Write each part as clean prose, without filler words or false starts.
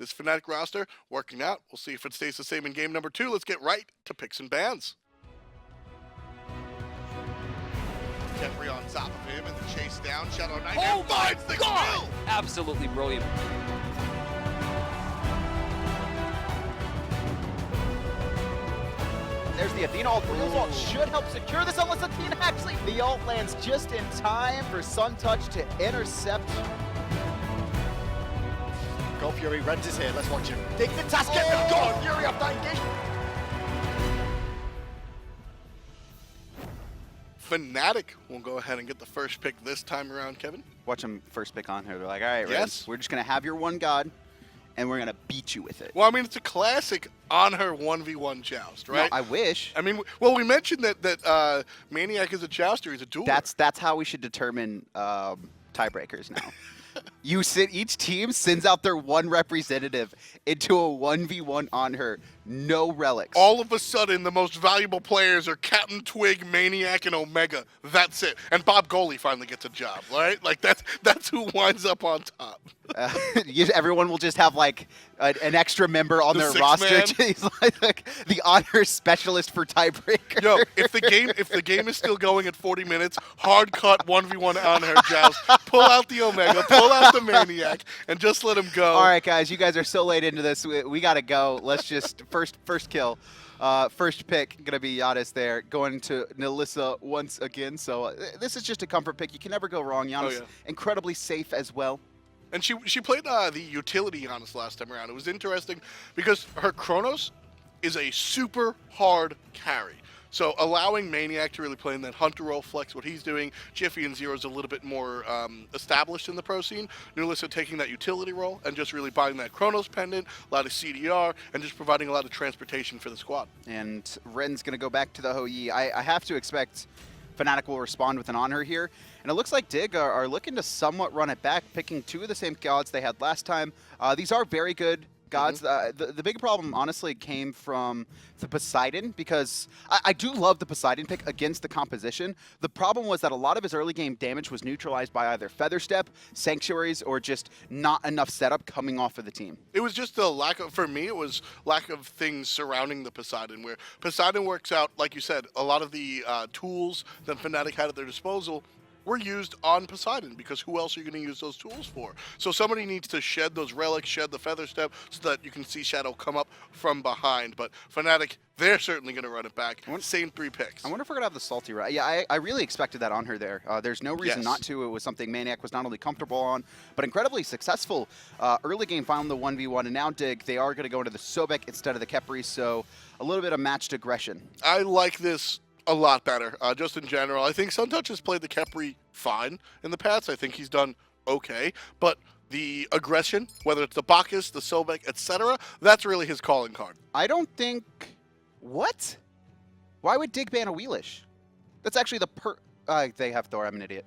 This Fnatic roster working out. We'll see if it stays the same in game number 2. Let's get right to picks and bans. Jeffrey on top of him and the chase down. ShadowNightmare finds the kill! Absolutely brilliant. There's the Athena ult. Real's ult should help secure this unless Athena actually... The ult lands just in time for Suntouch to intercept. Go Fury, Rens is here, let's watch him. Dignitas, get rid of God! Fury off that engagement! Fnatic will go ahead and get the first pick this time around, Kevin. Watch him first pick on her. They're like, all right, Yes. Rens, we're just going to have your one God, and we're going to beat you with it. Well, I mean, it's a classic on her 1v1 joust, right? No, I wish. I mean, well, we mentioned that maniaKK is a jouster, he's a dueler. That's how we should determine tiebreakers now. Each team sends out their one representative into a 1v1 on her, no relics. All of a sudden, the most valuable players are Captain Twig, maniaKK, and Omega. That's it. And Bob Goalie finally gets a job, right? Like, that's who winds up on top. Everyone will just have, like, an extra member on their roster. He's like the honor specialist for tiebreaker. Yo, if the game is still going at 40 minutes, hard cut 1v1 on her joust. Pull out the Omega, pull out the maniaKK, and just let him go. All right, guys, you guys are so late into this. We got to go. Let's just first kill. First pick going to be Janus there, going to nulisa once again. So this is just a comfort pick. You can never go wrong. Janus, incredibly safe as well. And she played the utility Janus last time around. It was interesting because her Chronos is a super hard carry. So allowing maniaKK to really play in that hunter role, flex what he's doing. Jifffy and Zyrhoes a little bit more established in the pro scene. nulisa taking that utility role and just really buying that Chronos pendant, a lot of CDR, and just providing a lot of transportation for the squad. And Ren's going to go back to the Hou-Yi. I have to expect Fnatic will respond with an Anhur here. And it looks like Dig are looking to somewhat run it back, picking two of the same gods they had last time. These are very good gods. The big problem, honestly, came from the Poseidon, because I do love the Poseidon pick against the composition. The problem was that a lot of his early game damage was neutralized by either Feather Step, Sanctuaries, or just not enough setup coming off of the team. It was just the lack of, for me, it was lack of things surrounding the Poseidon, where Poseidon works out, like you said, a lot of the tools that Fnatic had at their disposal were used on Poseidon, because who else are you going to use those tools for? So somebody needs to shed those relics, shed the Feather Step, so that you can see Shadow come up from behind. But Fnatic, they're certainly going to run it back. Same 3 picks. I wonder if we're going to have the Salty right. Yeah, I really expected that on her there. There's no reason not to. It was something maniaKK was not only comfortable on, but incredibly successful. Early game found the 1v1, and now Dig, they are going to go into the Sobek instead of the Khepri, so a little bit of matched aggression. I like this a lot better, just in general. I think Suntouch has played the Khepri fine in the past. I think he's done okay, but the aggression, whether it's the Bacchus, the Sobek, etc., that's really his calling card. I don't think... What? Why would Dig ban a Wheelish? That's actually the they have Thor. I'm an idiot.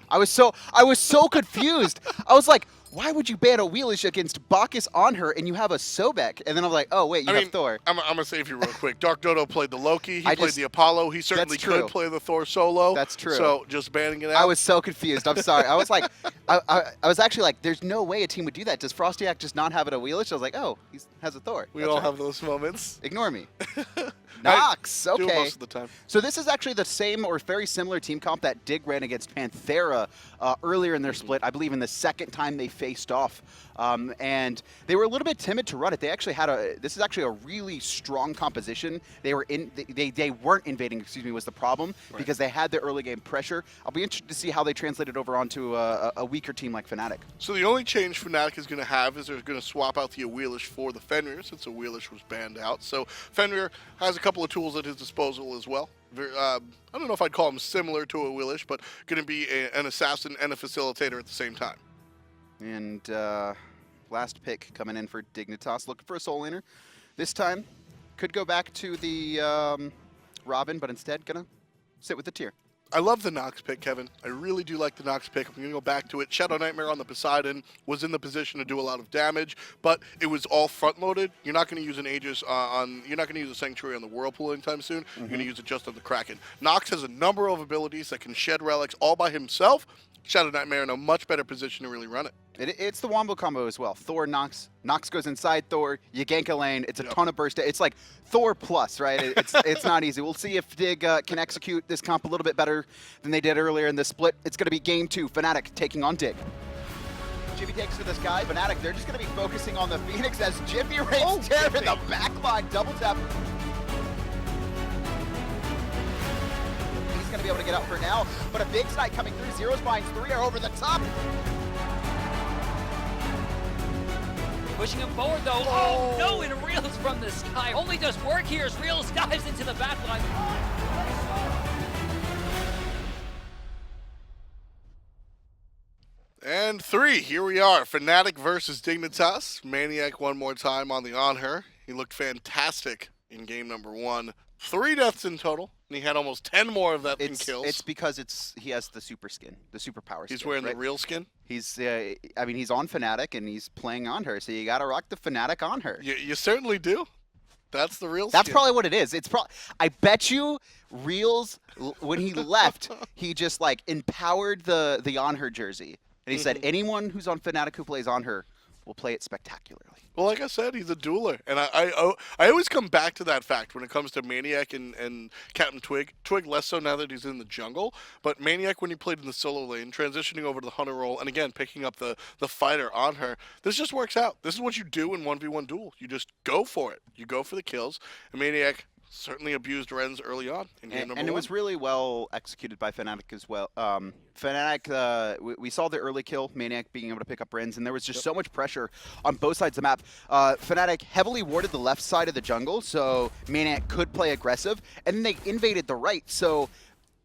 I was so confused. I was like, why would you ban a Wheelish against Bacchus on her and you have a Sobek? And then I'm like, oh, wait, you have Thor. I'm going to save you real quick. DarkDodo played the Loki. He played the Apollo. He certainly could play the Thor solo. That's true. So just banning it out. I was so confused. I'm sorry. I was like, I was actually like, there's no way a team would do that. Does FrostiaK just not have it a Wheelish? I was like, oh, he has a Thor. We all have those moments. Ignore me. Nox, okay. Do most of the time. So this is actually the same or very similar team comp that Dig ran against Panthera earlier in their split, I believe in the second time they faced off. And they were a little bit timid to run it. They actually had this is actually a really strong composition. They weren't invading, excuse me, was the problem, because they had the early game pressure. I'll be interested to see how they translate it over onto a weaker team like Fnatic. So the only change Fnatic is going to have is they're going to swap out the Wheelish for the Fenrir, since the Wheelish was banned out. So Fenrir has a couple of tools at his disposal as well. I don't know if I'd call him similar to a Wheelish, but going to be an assassin and a facilitator at the same time. And last pick coming in for Dignitas, looking for a soul laner. This time, could go back to the Robin, but instead gonna sit with the tier. I love the Nox pick, Kevin. I really do like the Nox pick. I'm going to go back to it. ShadowNightmare on the Poseidon was in the position to do a lot of damage, but it was all front-loaded. You're not going to use an Aegis you're not going to use a Sanctuary on the Whirlpool anytime soon. You're going to use it just on the Kraken. Nox has a number of abilities that can shed relics all by himself. ShadowNightmare in a much better position to really run it. It's the wombo combo as well. Thor knocks goes inside Thor, you gank a lane, it's a ton of burst. It's like Thor plus, right? It's not easy. We'll see if Dig can execute this comp a little bit better than they did earlier in the split. It's going to be game 2, Fnatic taking on Dig. Jifffy takes to this guy, Fnatic, they're just going to be focusing on the Phoenix as Jifffy rains Terror in the backline, double tap. He's going to be able to get out for now, but a big snipe coming through. Zyrhoes finds 3 are over the top. Pushing him forward though. Oh no, and Reels from the sky. Only does work here as Reels dives into the backline. And 3, here we are. Fnatic versus Dignitas. maniaKK one more time on the Anhur. He looked fantastic in game number 1. 3 deaths in total, and he had almost 10 more of that in kills. It's because he has the super skin, the super power skin. He's wearing right? the real skin? He's, I mean, he's on Fnatic, and he's playing Anhur, so you got to rock the Fnatic Anhur. You certainly do. That's the real That's skin. probably what it is. It's I bet you Reels, when he left, he just, like, empowered the Anhur jersey. And he said, anyone who's on Fnatic who plays Anhur will play it spectacularly. Well, like I said, he's a dueler. And I always come back to that fact when it comes to maniaKK and Captain Twig. Twig less so now that he's in the jungle. But maniaKK, when he played in the solo lane, transitioning over to the hunter role, and again, picking up the fighter on her, this just works out. This is what you do in 1v1 duel. You just go for it. You go for the kills. And maniaKK certainly abused Rens early on in game number 1. And it was really well executed by Fnatic as well. Fnatic, we saw the early kill, maniaKK being able to pick up Rens, and there was just so much pressure on both sides of the map. Fnatic heavily warded the left side of the jungle, so maniaKK could play aggressive, and then they invaded the right, so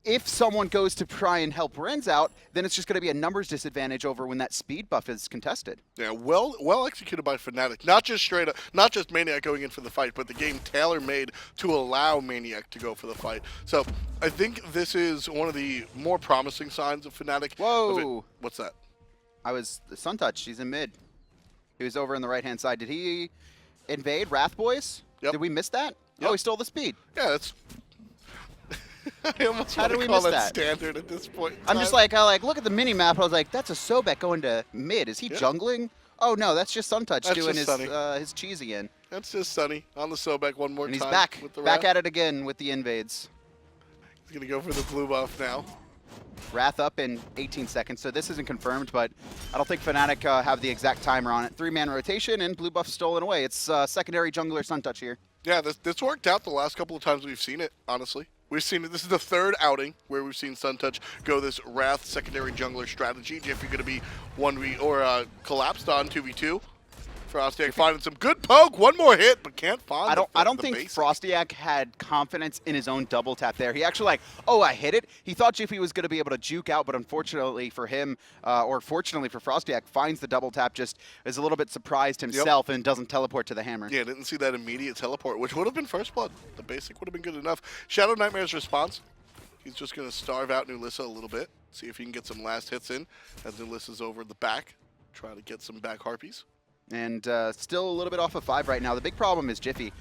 if someone goes to try and help Rens out, then it's just going to be a numbers disadvantage over when that speed buff is contested. Yeah, well executed by Fnatic. Not just straight up, not just maniaKK going in for the fight, but the game tailor-made to allow maniaKK to go for the fight. So I think this is one of the more promising signs of Fnatic. Whoa! What's that? Suntouch. He's in mid. He was over on the right-hand side. Did he invade Wrath Boys? Yep. Did we miss that? Yep. Oh, he stole the speed. Yeah, that's. I almost How want did to we call miss that that? standard at this point. I'm just like, I look at the mini map. I was like, that's a Sobek going to mid. Is he jungling? Oh no, that's just Suntouch doing his cheese again. That's just Sunny on the Sobek one more and time. he's back, with the back Wrath. at it again with the invades. He's gonna go for the blue buff now. Wrath up in 18 seconds, so this isn't confirmed, but I don't think Fnatic have the exact timer on it. 3-man rotation and blue buff stolen away. It's secondary jungler Suntouch here. Yeah, this worked out the last couple of times we've seen it, honestly. We've seen it. This is the 3rd outing where we've seen Suntouch go this Wrath secondary jungler strategy. Jifffy going to be 1v or collapsed on 2v2. FrostiaK finding some good poke. One more hit, but can't find. I don't think FrostiaK had confidence in his own double tap there. He actually I hit it. He thought Jifffy was going to be able to juke out, but unfortunately for him, or fortunately for FrostiaK, finds the double tap, just is a little bit surprised himself and doesn't teleport to the hammer. Yeah, didn't see that immediate teleport, which would have been first blood. The basic would have been good enough. ShadowNightmare's response. He's just going to starve out nulisa a little bit, see if he can get some last hits in as nulisa's over the back. Try to get some back harpies. And still a little bit off of 5 right now. The big problem is Jifffy.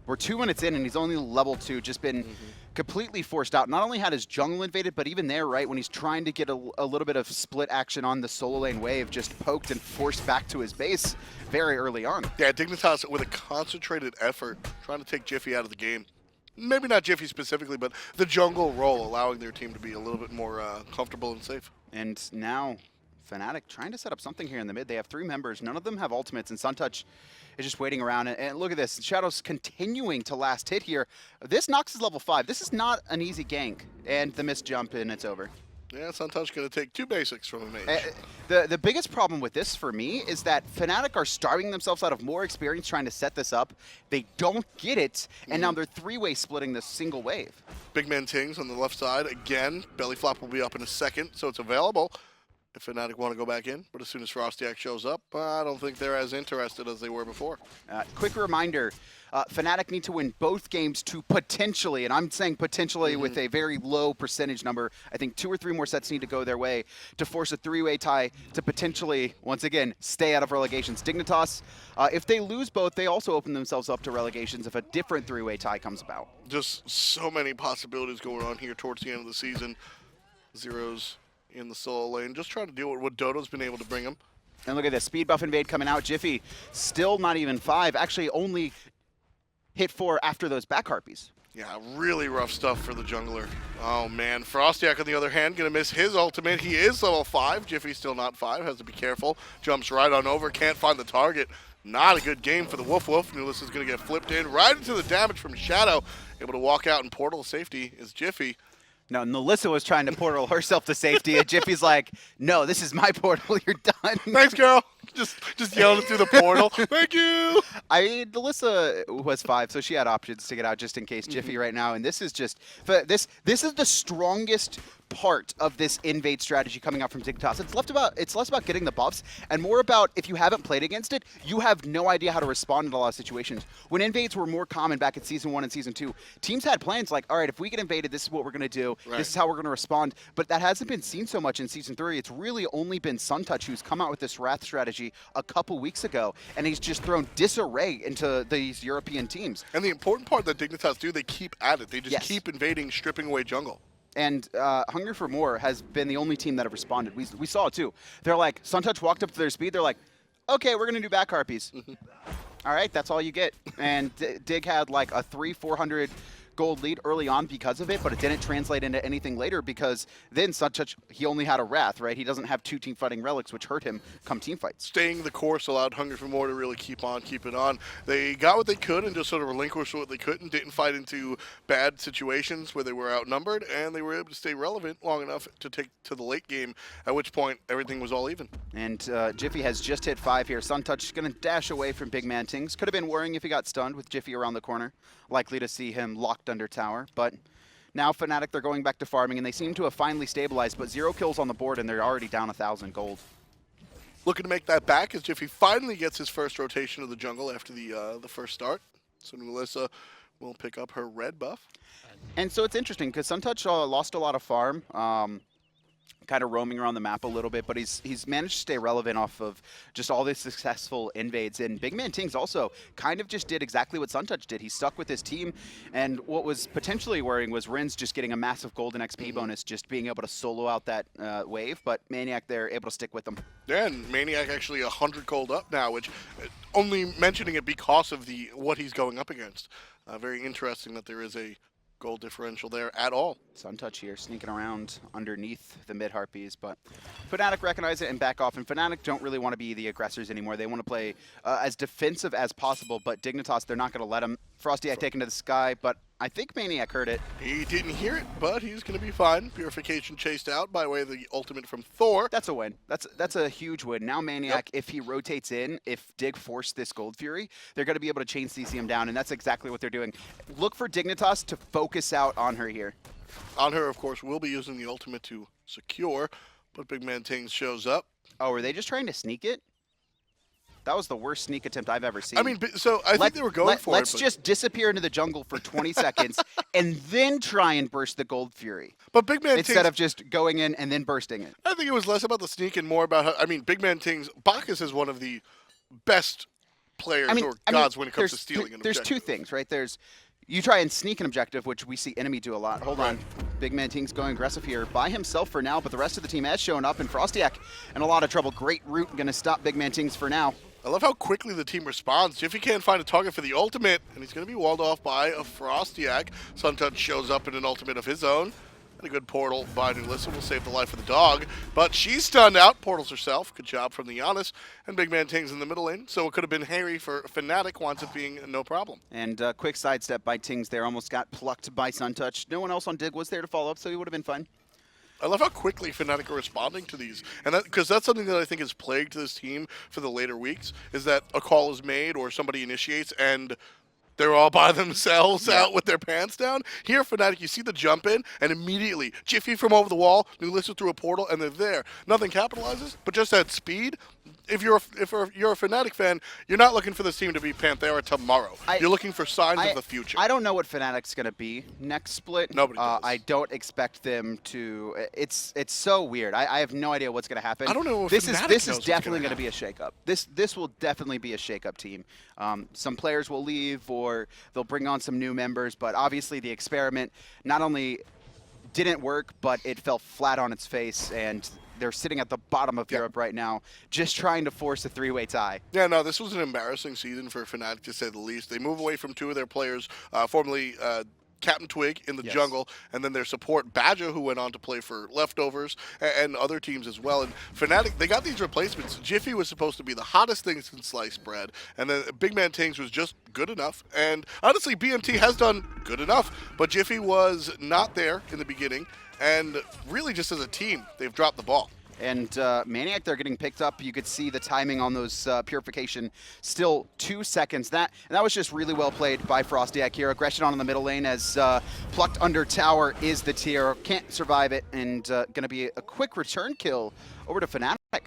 We're 2 minutes in, and he's only level 2, just been completely forced out. Not only had his jungle invaded, but even there, right, when he's trying to get a little bit of split action on the solo lane wave, just poked and forced back to his base very early on. Yeah, Dignitas with a concentrated effort trying to take Jifffy out of the game. Maybe not Jifffy specifically, but the jungle role, allowing their team to be a little bit more comfortable and safe. And now Fnatic trying to set up something here in the mid. They have 3 members. None of them have ultimates, and Suntouch is just waiting around. And look at this. Shadow's continuing to last hit here. This Nox is level 5. This is not an easy gank. And the missed jump, and it's over. Yeah, Suntouch going to take 2 basics from a mage. The biggest problem with this for me is that Fnatic are starving themselves out of more experience trying to set this up. They don't get it, and now they're 3-way splitting this single wave. BigManTingz on the left side. Again, belly flop will be up in a second, so it's available if Fnatic want to go back in. But as soon as FrostiaK shows up, I don't think they're as interested as they were before. Quick reminder, Fnatic need to win both games to potentially, and I'm saying potentially with a very low percentage number, I think 2 or 3 more sets need to go their way to force a 3-way tie to potentially, once again, stay out of relegations. Dignitas, if they lose both, they also open themselves up to relegations if a different 3-way tie comes about. Just so many possibilities going on here towards the end of the season. Zyrhoes in the solo lane, just trying to deal with what Dodo's been able to bring him. And look at this, speed buff invade coming out. Jifffy still not even 5, actually only hit 4 after those back harpies. Yeah, really rough stuff for the jungler. Oh man, FrostiaK on the other hand, gonna miss his ultimate. He is level 5, Jiffy's still not 5, has to be careful. Jumps right on over, can't find the target. Not a good game for the Woof Woof. Nulisa's gonna get flipped in right into the damage from Shadow. Able to walk out in portal safety is Jifffy. No, Nulisa was trying to portal herself to safety, and Jiffy's like, no, this is my portal, you're done. Thanks, girl. Just yelling through the portal. Thank you. Nulisa was 5, so she had options to get out just in case Jiffy right now, and this is just, this is the strongest part of this invade strategy coming out from Dignitas. It's less about getting the buffs and more about, if you haven't played against it, you have no idea how to respond in a lot of situations. When invades were more common back in Season 1 and Season 2, teams had plans like, all right, if we get invaded, this is what we're going to do. Right. This is how we're going to respond. But that hasn't been seen so much in Season 3. It's really only been Suntouch who's come out with this Wrath strategy a couple weeks ago, and he's just thrown disarray into these European teams. And the important part that Dignitas do, they keep at it. They just keep invading, stripping away jungle. And Hungry for More has been the only team that have responded. We saw it too. They're like, Suntouch walked up to their speed. They're like, okay, we're going to do back harpies. All right, that's all you get. And Dig had like a 300-400 gold lead early on because of it, but it didn't translate into anything later because then Suntouch, he only had a Wrath, right? He doesn't have 2 team fighting relics, which hurt him come team fights. Staying the course allowed Hungry for More to really keep it on. They got what they could and just sort of relinquished what they couldn't, didn't fight into bad situations where they were outnumbered, and they were able to stay relevant long enough to take to the late game, at which point everything was all even. And Jifffy has just hit 5 here. Suntouch is going to dash away from BigManTingz. Could have been worrying if he got stunned with Jifffy around the corner. Likely to see him locked under tower, but now Fnatic, they're going back to farming, and they seem to have finally stabilized, but 0 kills on the board, and they're already down 1,000 gold. Looking to make that back as Jifffy finally gets his first rotation of the jungle after the first start. So Nulisa will pick up her red buff. And so it's interesting, because Suntouch lost a lot of farm, kind of roaming around the map a little bit, but he's managed to stay relevant off of just all these successful invades. And BigManTingz also kind of just did exactly what Suntouch did. He stuck with his team, and what was potentially worrying was Rins just getting a massive golden XP bonus, just being able to solo out that wave, but maniaKK, they're able to stick with them. Yeah, and maniaKK actually 100 gold up now, which only mentioning it because of what he's going up against. Very interesting that there is a gold differential there at all. Suntouch here sneaking around underneath the mid harpies, but Fnatic recognize it and back off, and Fnatic don't really want to be the aggressors anymore. They want to play as defensive as possible, but Dignitas, they're not going to let him. FrostiaK taken to the sky, but I think maniaKK heard it. He didn't hear it, but he's going to be fine. Purification chased out by way of the ultimate from Thor. That's a win. That's a huge win. Now maniaKK, if he rotates in, if Dig forced this Gold Fury, they're going to be able to chain CC him down, and that's exactly what they're doing. Look for Dignitas to focus out on her here. Anhur, of course, will be using the ultimate to secure, but BigManTingz shows up. Oh, were they just trying to sneak it? That was the worst sneak attempt I've ever seen. I mean, so I think they were going for it. Let's just disappear into the jungle for 20 seconds and then try and burst the Gold Fury. But BigManTingz, instead of just going in and then bursting it. I think it was less about the sneak and more about how, I mean, BigManTingz, Bacchus is one of the best players or gods when it comes to stealing an objective. There's 2 things, right? There's, you try and sneak an objective, which we see enemy do a lot. Hold on. BigManTingz going aggressive here by himself for now, but the rest of the team has shown up, and FrostiaK in a lot of trouble. Great route going to stop BigManTingz for now. I love how quickly the team responds. Jifffy can't find a target for the ultimate, and he's going to be walled off by a FrostiaK. Suntouch shows up in an ultimate of his own. And a good portal by Nulisa will save the life of the dog. But she's stunned out, portals herself. Good job from the Janus. And BigManTingz in the middle lane. So it could have been hairy for Fnatic, winds up being no problem. And quick sidestep by Tingz there. Almost got plucked by Suntouch. No one else on Dig was there to follow up, so he would have been fine. I love how quickly Fnatic are responding to these. And because that's something that I think has plagued this team for the later weeks, is that a call is made or somebody initiates and they're all by themselves out with their pants down. Here, Fnatic, you see the jump in, and immediately, Jifffy from over the wall, Nulisa through a portal, and they're there. Nothing capitalizes, but just that speed. If you're a Fnatic fan, you're not looking for this team to be Panthera tomorrow. You're looking for signs of the future. I don't know what Fnatic's going to be next split. Nobody does. I don't expect them to. It's so weird. I have no idea what's going to happen. I don't know if this Fnatic is definitely going to be a shakeup. This will definitely be a shakeup team. Some players will leave, or they'll bring on some new members. But obviously, the experiment not only didn't work, but it fell flat on its face, and they're sitting at the bottom of Europe right now, just trying to force a three-way tie. Yeah, no, this was an embarrassing season for Fnatic, to say the least. They move away from two of their players, formerly Captain Twig in the jungle, and then their support Badger, who went on to play for Leftovers and other teams as well. And Fnatic, they got these replacements. Jifffy was supposed to be the hottest thing since sliced bread, and then BigManTingz was just good enough. And honestly, BMT has done good enough, but Jifffy was not there in the beginning, and really just as a team, they've dropped the ball. And maniaKK, they're getting picked up. You could see the timing on those purification. Still 2 seconds. And that was just really well played by FrostiaK here. Aggression on in the middle lane as plucked under tower is the tier. Can't survive it, and going to be a quick return kill over to Fnatic. A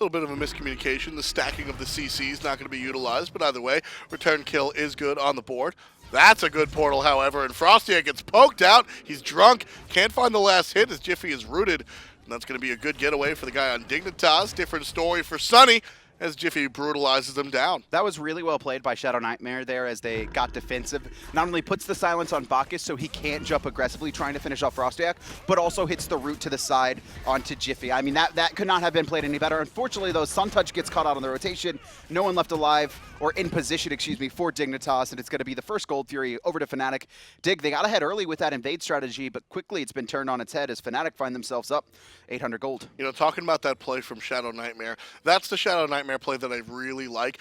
little bit of a miscommunication. The stacking of the CC is not going to be utilized, but either way, return kill is good on the board. That's a good portal, however, and FrostiaK gets poked out. He's drunk. Can't find the last hit as Jifffy is rooted. And that's going to be a good getaway for the guy on Dignitas. Different story for Sunny as Jifffy brutalizes him down. That was really well played by ShadowNightmare there as they got defensive. Not only puts the silence on Bacchus so he can't jump aggressively trying to finish off FrostiaK, but also hits the root to the side onto Jifffy. I mean, that could not have been played any better. Unfortunately, though, Suntouch gets caught out on the rotation. No one left alive, or in position, excuse me, for Dignitas, and it's going to be the first Gold Fury over to Fnatic. Dig, they got ahead early with that invade strategy, but quickly it's been turned on its head as Fnatic find themselves up 800 gold. You know, talking about that play from ShadowNightmare, that's the ShadowNightmare play that I really like.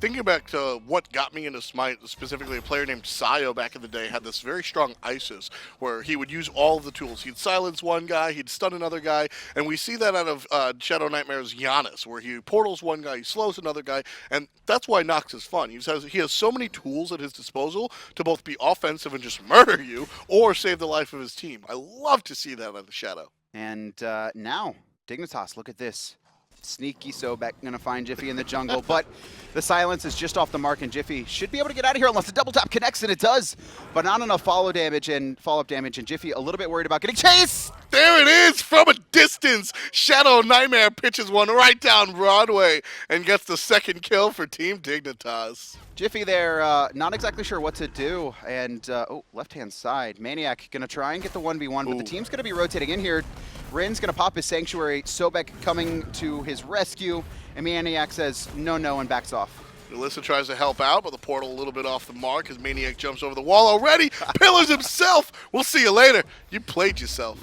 Thinking back to what got me into Smite, specifically a player named Sayo back in the day had this very strong ISIS where he would use all of the tools. He'd silence one guy, he'd stun another guy, and we see that out of ShadowNightmare's Janus, where he portals one guy, he slows another guy, and that's why Nox is fun. He has so many tools at his disposal to both be offensive and just murder you, or save the life of his team. I love to see that out of Shadow. And now, Dignitas, look at this. Sneaky Sobek gonna find Jifffy in the jungle, but the silence is just off the mark, and Jifffy should be able to get out of here unless the double tap connects, and it does, but not enough follow-up damage, and Jifffy a little bit worried about getting chased. There it is from a distance. ShadowNightmare pitches one right down Broadway and gets the second kill for Team Dignitas. Jifffy there, not exactly sure what to do, and oh, left-hand side. maniaKK gonna try and get the 1v1, but the team's gonna be rotating in here. Rin's gonna pop his Sanctuary, Sobek coming to his rescue, and maniaKK says no, and backs off. nulisa tries to help out, but the portal a little bit off the mark as maniaKK jumps over the wall already. Pillars himself. We'll see you later. You played yourself.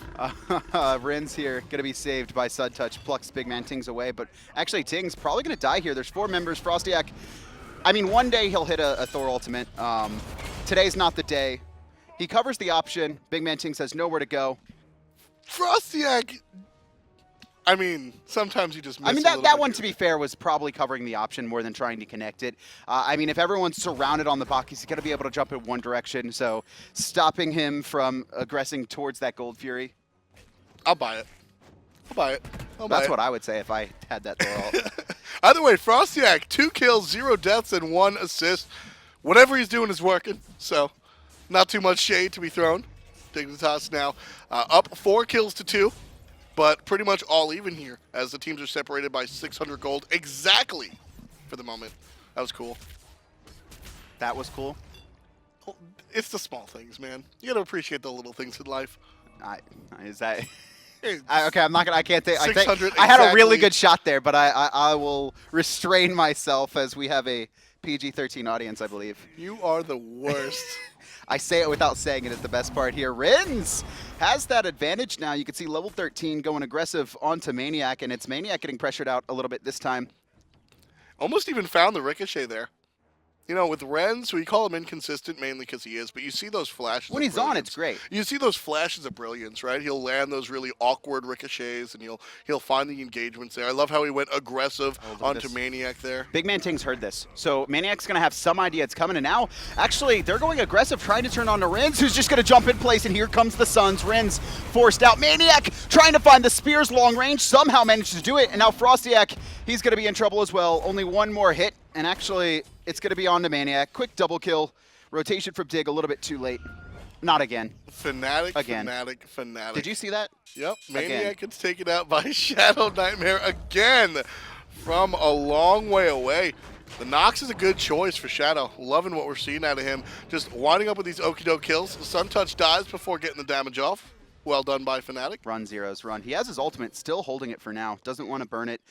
Rin's here, gonna be saved by Suntouch, plucks BigManTingz away, but actually Ting's probably gonna die here. There's 4 members, FrostiaK. I mean, one day he'll hit a Thor ultimate. Today's not the day. He covers the option. BigManTingz has nowhere to go. FrostiaK, I mean, sometimes you just miss I mean, a little that bit one, here. to be fair, was probably covering the option more than trying to connect it. I mean, if everyone's surrounded on the Bacchus, he's going to be able to jump in one direction, so stopping him from aggressing towards that Gold Fury. I'll buy it. I'll buy it. That's what I would say if I had that Thor ult. Either way, FrostiaK, 2 kills, 0 deaths, and 1 assist. Whatever he's doing is working, so not too much shade to be thrown. Dignitas now up 4 kills to 2, but pretty much all even here as the teams are separated by 600 gold exactly for the moment. That was cool. That was cool. It's the small things, man. You gotta appreciate the little things in life. Is that... It's okay, I'm not gonna. I can't think. 600 I had a really exactly. good shot there, but I will restrain myself as we have a PG-13 audience, I believe. You are the worst. I say it without saying it is the best part here. Rins has that advantage now. You can see level 13 going aggressive onto maniaKK, and it's maniaKK getting pressured out a little bit this time. Almost even found the ricochet there. You know, with Rens, we call him inconsistent mainly because he is, but you see those flashes. When of he's on, brilliance. it's great. You see those flashes of brilliance, right? He'll land those really awkward ricochets, and he'll find the engagements there. I love how he went aggressive onto maniaKK there. BigManTingz heard this, so maniaKK's going to have some idea it's coming, and now, actually, they're going aggressive, trying to turn on to Rins, who's just going to jump in place, and here comes the Suns. Rins forced out. maniaKK trying to find the spears long range, somehow managed to do it, and now FrostiaK, he's going to be in trouble as well. Only one more hit, and actually, it's going to be on to maniaKK. Quick double kill. Rotation from Dig a little bit too late. Not again. Fnatic, Again. Fnatic. Did you see that? Yep. Again. maniaKK gets taken out by ShadowNightmare again from a long way away. The Nox is a good choice for Shadow. Loving what we're seeing out of him. Just winding up with these okie doke kills. Suntouch dies before getting the damage off. Well done by Fnatic. Run, Zyrhoes, run. He has his ultimate, still holding it for now. Doesn't want to burn it.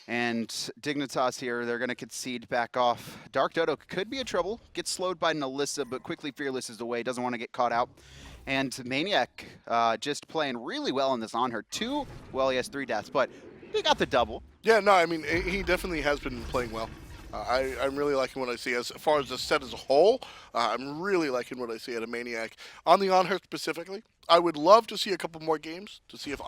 And Dignitas here, they're going to concede back off. TheDarkDodo could be in trouble. Gets slowed by nulisa, but quickly Fearless is away. Doesn't want to get caught out. And maniaKK just playing really well in this Anhur. He has 3 deaths, but he got the double. Yeah, no, I mean, he definitely has been playing well. I'm really liking what I see. As far as the set as a whole, I'm really liking what I see out of maniaKK. On the Anhur specifically, I would love to see a couple more games to see if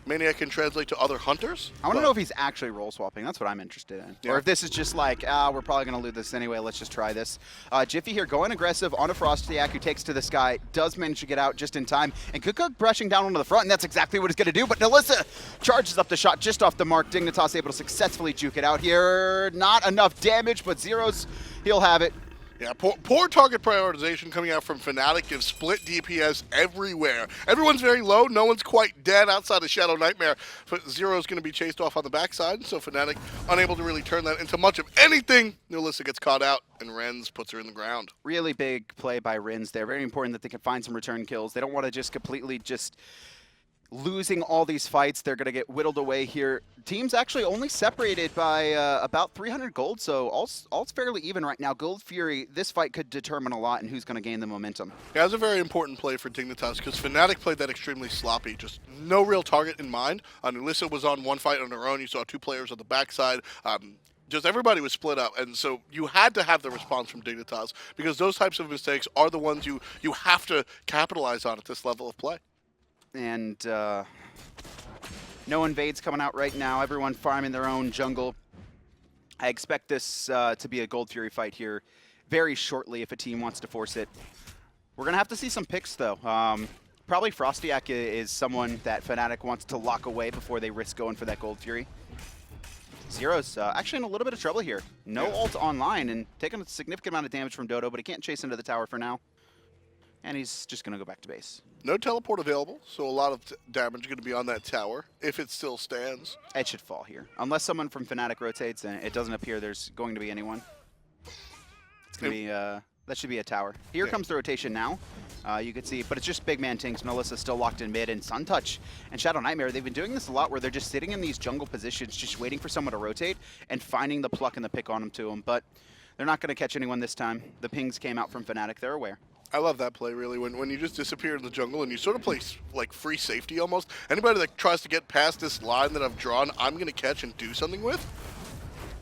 maniaKK can translate to other hunters. I want to know if he's actually role swapping. That's what I'm interested in. Yeah. Or if this is just like, we're probably going to lose this anyway. Let's just try this. Jifffy here going aggressive on a FrostiaK who takes to the sky. Does manage to get out just in time. And nulisa brushing down onto the front, and that's exactly what he's going to do. But nulisa charges up the shot just off the mark. Dignitas able to successfully juke it out here. Not enough damage, but Zyrhoes, he'll have it. Yeah, poor target prioritization coming out from Fnatic gives split DPS everywhere. Everyone's very low. No one's quite dead outside of ShadowNightmare. But Zyrhoes going to be chased off on the backside, so Fnatic unable to really turn that into much of anything. nulisa gets caught out, and iRens puts her in the ground. Really big play by iRens there. Very important that they can find some return kills. They don't want to just completely losing all these fights. They're going to get whittled away here. Teams actually only separated by about 300 gold, so all's fairly even right now. Gold Fury, this fight could determine a lot in who's going to gain the momentum. Yeah, that's a very important play for Dignitas because Fnatic played that extremely sloppy. Just no real target in mind. nulisa was on one fight on her own. You saw 2 players on the backside. Just everybody was split up, and so you had to have the response from Dignitas because those types of mistakes are the ones you have to capitalize on at this level of play. And no invades coming out right now. Everyone farming their own jungle. I expect this to be a Gold Fury fight here very shortly if a team wants to force it. We're going to have to see some picks, though. Probably FrostiaK is someone that Fnatic wants to lock away before they risk going for that Gold Fury. Zyrhoes actually in a little bit of trouble here. No ult online and taking a significant amount of damage from Dodo, but he can't chase into the tower for now. And he's just going to go back to base. No teleport available, so a lot of damage going to be on that tower, if it still stands. It should fall here. Unless someone from Fnatic rotates, and it doesn't appear there's going to be anyone. It's going to be, that should be a tower. Here comes the rotation now. You can see, but it's just BigManTingz. nulisa still locked in mid, and Suntouch and ShadowNightmare, they've been doing this a lot where they're just sitting in these jungle positions, just waiting for someone to rotate and finding the pluck and the pick on them to them. But they're not going to catch anyone this time. The pings came out from Fnatic. They're aware. I love that play, really, when you just disappear in the jungle and you sort of play like free safety almost. Anybody that tries to get past this line that I've drawn, I'm going to catch and do something with.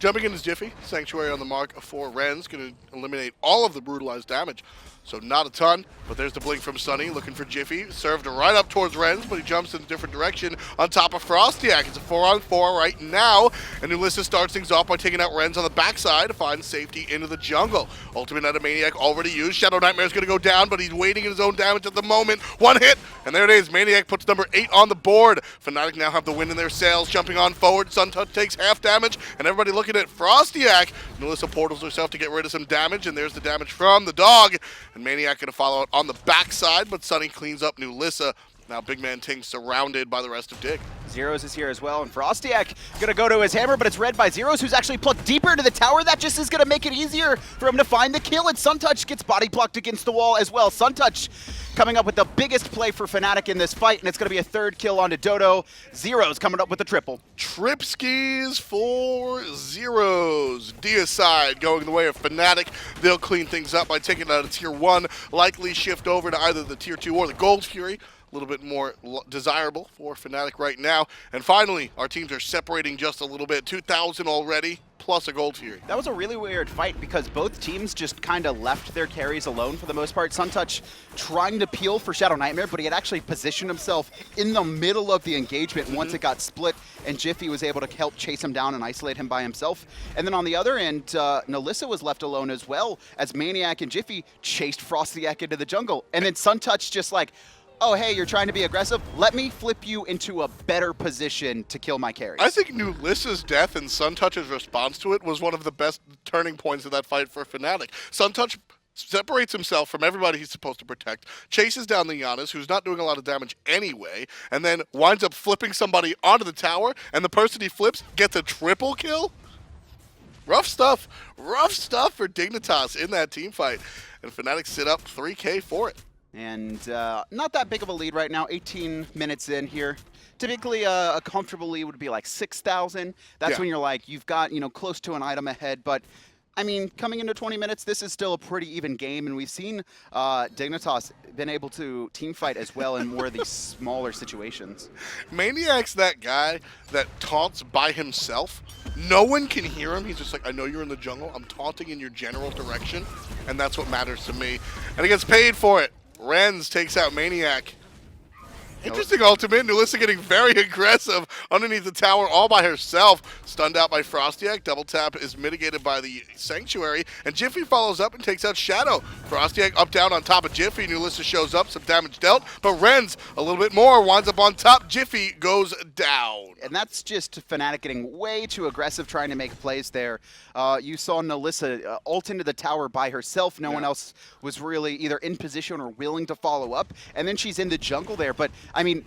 Jumping in is Jifffy, Sanctuary on the mark for iRens, going to eliminate all of the brutalized damage. So not a ton, but there's the blink from Sunny, looking for Jifffy. Served right up towards iRens, but he jumps in a different direction on top of FrostiaK. It's a 4-on-4 right now, and nulisa starts things off by taking out iRens on the backside to find safety into the jungle. Ultimate out of maniaKK already used. ShadowNightmare's going to go down, but he's waiting in his own damage at the moment. One hit, and there it is. maniaKK puts number 8 on the board. Fnatic now have the wind in their sails, jumping on forward. Suntouch takes half damage, and everybody looking at FrostiaK. nulisa portals herself to get rid of some damage, and there's the damage from the dog. And maniaKK going to follow it on the backside, but Sunny cleans up nulisa. Now BigManTingz surrounded by the rest of Dig. Zyrhoes is here as well, and FrostiaK gonna go to his hammer, but it's read by Zyrhoes, who's actually plucked deeper into the tower. That just is gonna make it easier for him to find the kill, and Suntouch gets body plucked against the wall as well. Suntouch coming up with the biggest play for Fnatic in this fight, and it's gonna be a 3rd kill onto Dodo. Zyrhoes coming up with the triple. Trip skis for Zyrhoes. Deicide going the way of Fnatic. They'll clean things up by taking out a tier 1, likely shift over to either the tier 2 or the Gold Fury. A little bit more desirable for Fnatic right now. And finally, our teams are separating just a little bit. 2,000 already, plus a Gold Fury. That was a really weird fight because both teams just kind of left their carries alone for the most part. Suntouch trying to peel for ShadowNightmare, but he had actually positioned himself in the middle of the engagement once it got split, and Jifffy was able to help chase him down and isolate him by himself. And then on the other end, nulisa was left alone as well, as maniaKK and Jifffy chased FrostiaK into the jungle. And then Suntouch just like, oh, hey, you're trying to be aggressive? Let me flip you into a better position to kill my carries. I think nulisa's death and Suntouch's response to it was one of the best turning points of that fight for Fnatic. Suntouch separates himself from everybody he's supposed to protect, chases down the Janus, who's not doing a lot of damage anyway, and then winds up flipping somebody onto the tower, and the person he flips gets a triple kill? Rough stuff for Dignitas in that team fight. And Fnatic sit up 3K for it. And not that big of a lead right now, 18 minutes in here. Typically, a comfortable lead would be like 6,000. That's when you're like, you've got, close to an item ahead. But, I mean, coming into 20 minutes, this is still a pretty even game. And we've seen Dignitas been able to team fight as well in more of these smaller situations. maniaK's that guy that taunts by himself. No one can hear him. He's just like, I know you're in the jungle. I'm taunting in your general direction. And that's what matters to me. And he gets paid for it. iRens takes out maniaKK. Interesting ultimate. nulisa getting very aggressive underneath the tower all by herself. Stunned out by FrostiaK. Double tap is mitigated by the Sanctuary. And Jifffy follows up and takes out Shadow. FrostiaK up down on top of Jifffy. nulisa shows up. Some damage dealt. But iRens a little bit more. Winds up on top. Jifffy goes down. And that's just Fnatic getting way too aggressive trying to make plays there. You saw nulisa ult into the tower by herself. No one else was really either in position or willing to follow up. And then she's in the jungle there. But I mean,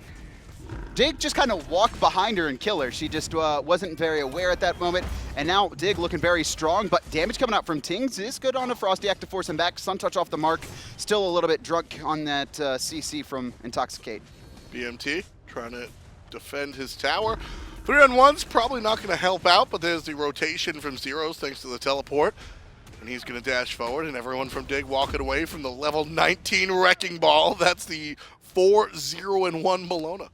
Dig just kind of walked behind her and kill her. She just wasn't very aware at that moment. And now Dig looking very strong, but damage coming out from Tingz is good on a FrostiaK to force him back. Suntouch off the mark. Still a little bit drunk on that CC from Intoxicate. BMT trying to defend his tower. 3-on-1's probably not going to help out, but there's the rotation from Zyrhoes thanks to the teleport. And he's going to dash forward, and everyone from Dig walking away from the level 19 Wrecking Ball. That's the 4-0-1 Bellona.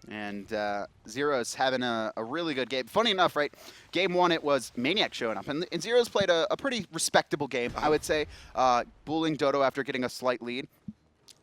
And Zyrhoes having a really good game. Funny enough, right? Game one, it was maniaKK showing up. And Zyrhoes played a pretty respectable game, I would say. Bullying Dodo after getting a slight lead.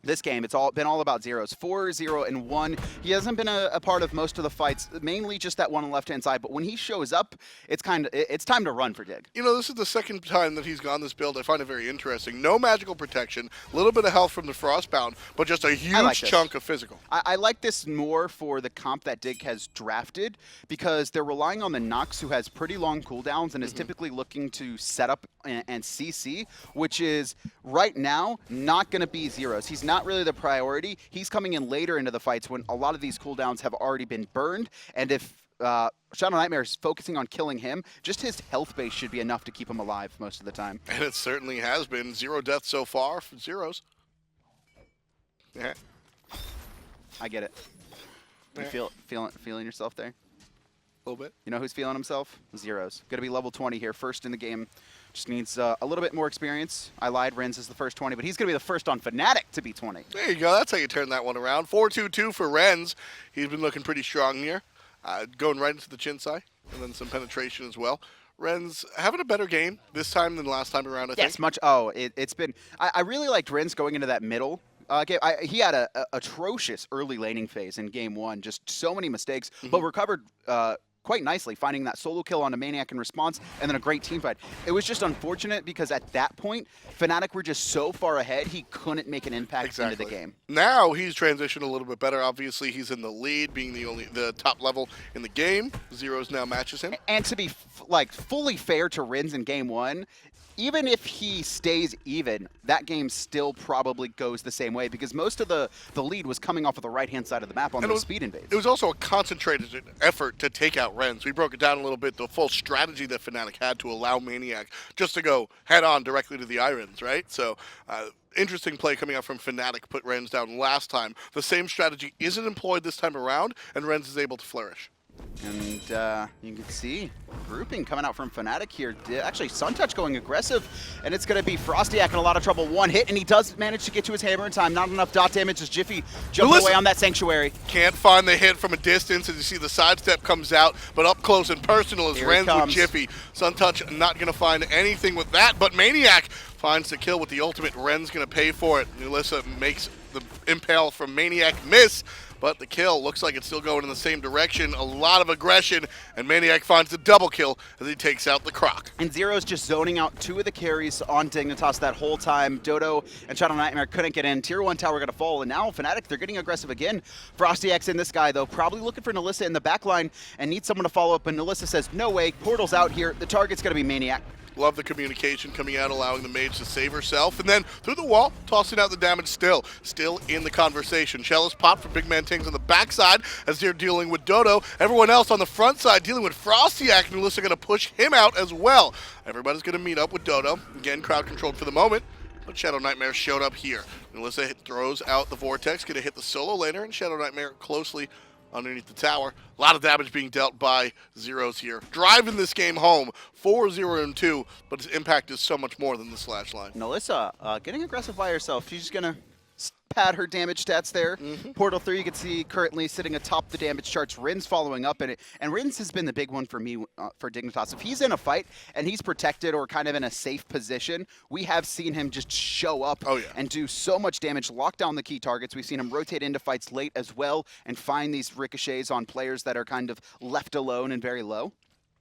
This game, it's been all about Zyrhoes. 4-0-1. He hasn't been a part of most of the fights, mainly just that one on the left-hand side. But when he shows up, it's time to run for Dig. You know, this is the second time that he's gone this build. I find it very interesting. No magical protection, a little bit of health from the Frostbound, but just a huge chunk of physical. I like this more for the comp that Dig has drafted because they're relying on the Nox, who has pretty long cooldowns and is typically looking to set up and CC, which is right now not going to be Zyrhoes. He's not really the priority. He's coming in later into the fights when a lot of these cooldowns have already been burned, and if ShadowNightmare is focusing on killing him, just his health base should be enough to keep him alive most of the time. And it certainly has been. 0 deaths so far for Zyrhoes. Yeah. I get it. You feeling yourself there? A little bit. You know who's feeling himself? Zyrhoes. Going to be level 20 here, first in the game. Just needs a little bit more experience. I lied, iRens is the first 20, but he's going to be the first on Fnatic to be 20. There you go. That's how you turn that one around. 4-2-2 for iRens. He's been looking pretty strong here. Going right into the chin side, and then some penetration as well. iRens having a better game this time than last time around, I think. Yes, much. Oh, it's been... I really liked iRens going into that middle game. He had a atrocious early laning phase in game one. Just so many mistakes, but recovered quite nicely, finding that solo kill on a maniaKK in response, and then a great team fight. It was just unfortunate because at that point, Fnatic were just so far ahead, he couldn't make an impact into the game. Now he's transitioned a little bit better. Obviously, he's in the lead, being the top level in the game. Zyrhoes now matches him. And to be fully fair to iRens in game one, even if he stays even, that game still probably goes the same way because most of the lead was coming off of the right-hand side of the map on those speed invades. It was also a concentrated effort to take out iRens. We broke it down a little bit, the full strategy that Fnatic had to allow maniaKK just to go head-on directly to the iRens, right? So, interesting play coming out from Fnatic, put iRens down last time. The same strategy isn't employed this time around, and iRens is able to flourish. And you can see grouping coming out from Fnatic here. Actually, Suntouch going aggressive, and it's going to be FrostiaK in a lot of trouble. One hit, and he does manage to get to his hammer in time. Not enough dot damage as Jifffy jumps away on that Sanctuary. Can't find the hit from a distance as you see the sidestep comes out, but up close and personal is iRens with Jifffy. Suntouch not going to find anything with that, but maniaKK finds the kill with the ultimate. iRens going to pay for it. nulisa makes the impale from maniaKK miss, but the kill looks like it's still going in the same direction. A lot of aggression, and maniaKK finds the double kill as he takes out the Croc. And Zyrhoes just zoning out two of the carries on Dignitas that whole time. Dodo and ShadowNightmare couldn't get in. Tier 1 tower going to fall, and now Fnatic, they're getting aggressive again. FrostiaK's in this guy, though, probably looking for nulisa in the backline and needs someone to follow up, and nulisa says, no way, portal's out here. The target's going to be maniaKK. Love the communication coming out, allowing the mage to save herself. And then through the wall, tossing out the damage still in the conversation. Chalice pop for BigManTingz on the backside as they're dealing with Dodo. Everyone else on the front side dealing with FrostiaK. nulisa going to push him out as well. Everybody's going to meet up with Dodo. Again, crowd controlled for the moment. but ShadowNightmare showed up here. nulisa throws out the Vortex, going to hit the solo laner, and ShadowNightmare closely underneath the tower. A lot of damage being dealt by Zyrhoes here. Driving this game home, 4-0-2, but his impact is so much more than the slash line. nulisa getting aggressive by herself. She's just going to pad her damage stats there. Portal 3, you can see currently sitting atop the damage charts. iRens following up in it. And iRens has been the big one for me for Dignitas. If he's in a fight and he's protected or kind of in a safe position, we have seen him just show up and do so much damage, lock down the key targets. We've seen him rotate into fights late as well and find these ricochets on players that are kind of left alone and very low.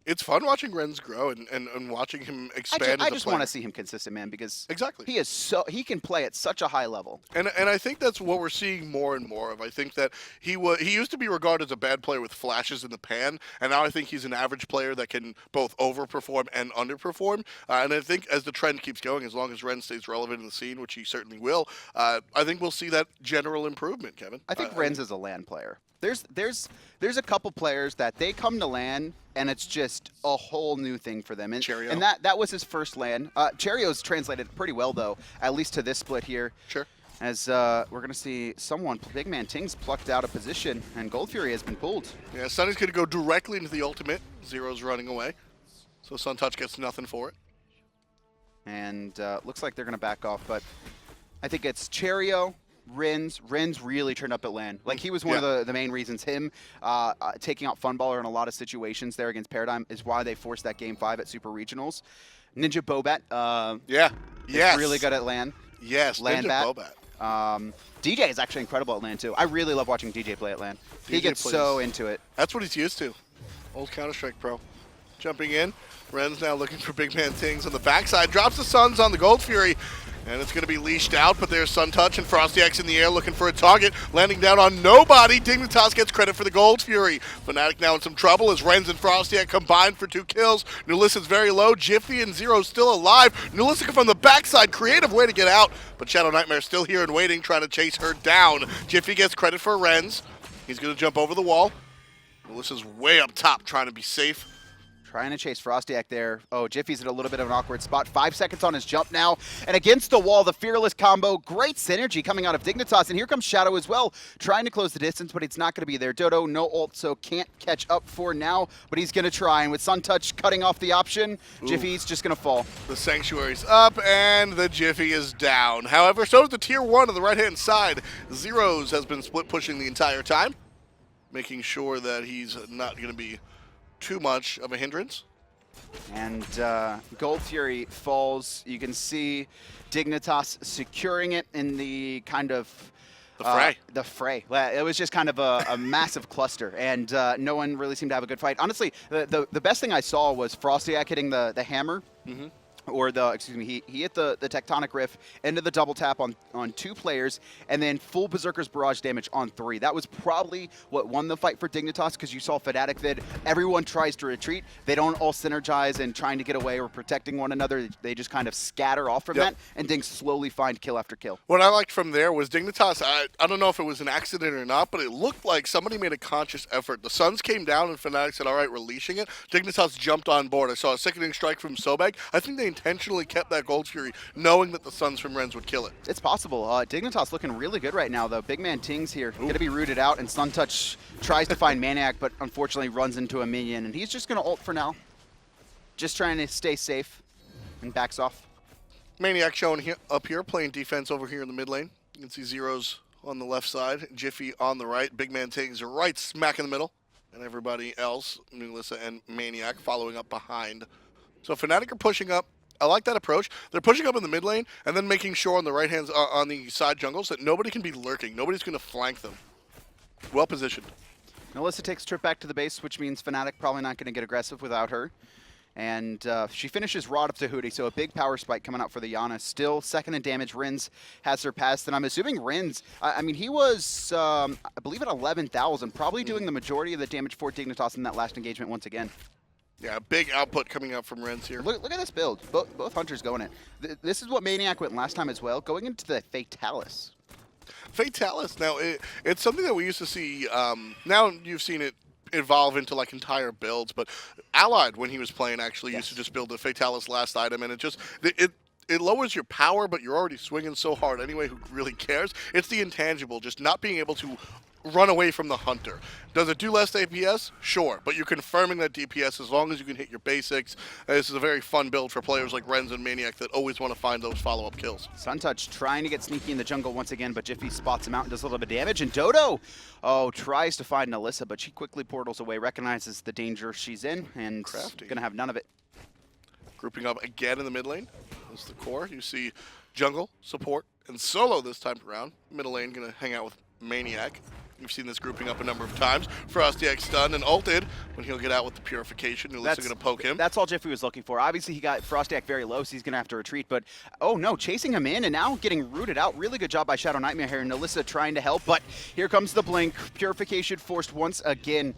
It's fun watching iRens grow and watching him expand. I just want to see him consistent, man, because he can play at such a high level. And I think that's what we're seeing more and more of. I think that he used to be regarded as a bad player with flashes in the pan, and now I think he's an average player that can both overperform and underperform. And I think as the trend keeps going, as long as iRens stays relevant in the scene, which he certainly will, I think we'll see that general improvement, Kevin. I think iRens is a LAN player. There's a couple players that they come to LAN and it's just a whole new thing for them. And that was his first LAN. Cherio's translated pretty well though, at least to this split here. Sure. As we're gonna see someone, BigManTingz, plucked out of position, and Gold Fury has been pulled. Yeah, Sunny's gonna go directly into the ultimate. Zero's running away, so Suntouch gets nothing for it. And looks like they're gonna back off, but I think it's Cherio. iRens really turned up at LAN. Like, he was one of the main reasons. Him taking out Funballer in a lot of situations there against Paradigm is why they forced that Game 5 at Super Regionals. Ninja Bobat. Really good at LAN. Yes, LAN Ninja bat. Bobat. DJ is actually incredible at LAN, too. I really love watching DJ play at LAN. He gets so into it. That's what he's used to. Old Counter-Strike pro. Jumping in. iRens now looking for BigManTingz on the backside. Drops the Suns on the Gold Fury. And it's going to be leashed out, but there's Suntouch and FrostiaK's in the air looking for a target. Landing down on nobody. Dignitas gets credit for the Gold Fury. Fnatic now in some trouble as iRens and FrostiaK combined for 2 kills. nulisa's very low. Jifffy and Zyrhoes still alive. nulisa from the backside. Creative way to get out, but ShadowNightmare still here and waiting, trying to chase her down. Jifffy gets credit for iRens. He's going to jump over the wall. nulisa's way up top trying to be safe. Trying to chase FrostiaK there. Oh, Jiffy's in a little bit of an awkward spot. 5 seconds on his jump now. And against the wall, the Fearless combo. Great synergy coming out of Dignitas. And here comes Shadow as well, trying to close the distance, but it's not going to be there. Dodo, no ult, so can't catch up for now, but he's going to try. And with Suntouch cutting off the option, Jiffy's just going to fall. The Sanctuary's up, and the Jifffy is down. However, so is the Tier 1 on the right-hand side. Zyrhoes has been split pushing the entire time, making sure that he's not going to be too much of a hindrance. And Gold Fury falls. You can see Dignitas securing it in the kind of the fray. It was just kind of a massive cluster, and no one really seemed to have a good fight. Honestly, the best thing I saw was FrostiaK hitting the hammer. Or he hit the Tectonic Rift into the double tap on 2 players, and then full Berserker's Barrage damage on 3. That was probably what won the fight for Dignitas, because you saw Fnatic vid. Everyone tries to retreat. They don't all synergize and trying to get away or protecting one another. They just kind of scatter off from that, and then slowly find kill after kill. What I liked from there was Dignitas, I don't know if it was an accident or not, but it looked like somebody made a conscious effort. The Suns came down and Fnatic said, all right, we're leashing it. Dignitas jumped on board. I saw a sickening strike from Sobek. I think they intentionally kept that Gold Fury, knowing that the Suns from iRens would kill it. It's possible. Dignitas looking really good right now, though. BigManTingz here, going to be rooted out, and Suntouch tries to find maniaKK, but unfortunately runs into a minion, and he's just going to ult for now. Just trying to stay safe, and backs off. maniaKK showing up here, playing defense over here in the mid lane. You can see Zyrhoes on the left side, Jifffy on the right, BigManTingz right smack in the middle, and everybody else, nulisa and maniaKK, following up behind. So Fnatic are pushing up. I like that approach. They're pushing up in the mid lane and then making sure on the right hand, on the side jungles, that nobody can be lurking. Nobody's going to flank them. Well positioned. nulisa takes a trip back to the base, which means Fnatic probably not going to get aggressive without her. And she finishes Rod of Tahuti, so a big power spike coming out for the Janus. Still second in damage. iRens has surpassed, and I'm assuming iRens, I mean, he was, I believe, at 11,000, probably doing the majority of the damage for Dignitas in that last engagement once again. Yeah, big output coming out from iRens here. Look at this build. Both hunters going it. This is what maniaKK went last time as well, going into the Fatalis. Fatalis, now, it's something that we used to see. Now you've seen it evolve into like entire builds, but Allied, when he was playing, actually used to just build the Fatalis last item, and it lowers your power, but you're already swinging so hard anyway. Who really cares? It's the intangible, just not being able to run away from the hunter. Does it do less APS? Sure, but you're confirming that DPS as long as you can hit your basics. This is a very fun build for players like iRens and maniaKK that always want to find those follow-up kills. Suntouch trying to get sneaky in the jungle once again, but Jifffy spots him out and does a little bit of damage. And Dodo, tries to find nulisa, but she quickly portals away, recognizes the danger she's in, and gonna have none of it. Grouping up again in the mid lane. This is the core. You see jungle, support, and solo this time around. Middle lane gonna hang out with maniaKK. You've seen this grouping up a number of times. FrostiaK stunned and ulted when he'll get out with the purification. Nulisa going to poke him. That's all Jifffy was looking for. Obviously, he got FrostiaK very low, so he's going to have to retreat. But, oh no, chasing him in and now getting rooted out. Really good job by ShadowNightmare here. Nulisa trying to help, but here comes the blink. Purification forced once again.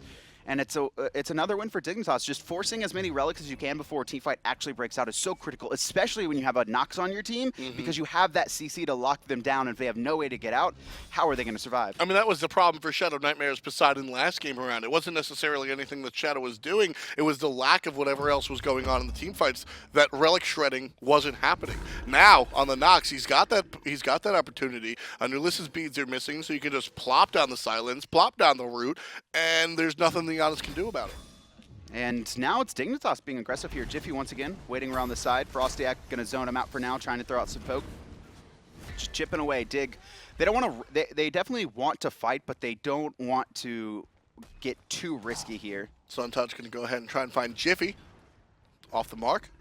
And it's another win for Dignitas. Just forcing as many relics as you can before a teamfight actually breaks out is so critical, especially when you have a Nox on your team, because you have that CC to lock them down. And if they have no way to get out, how are they going to survive? I mean, that was the problem for ShadowNightmare's Poseidon last game around. It wasn't necessarily anything that Shadow was doing. It was the lack of whatever else was going on in the teamfights that relic shredding wasn't happening. Now, on the Nox, he's got that opportunity. Nulisa's beads are missing, so you can just plop down the silence, plop down the root, and there's nothing the Janus can do about it. And now it's Dignitas being aggressive here. Jifffy once again waiting around the side. FrostiaK gonna zone him out for now, trying to throw out some poke. Just chipping away. Dig. They don't want to. They definitely want to fight, but they don't want to get too risky here. Suntouch gonna go ahead and try and find Jifffy off the mark.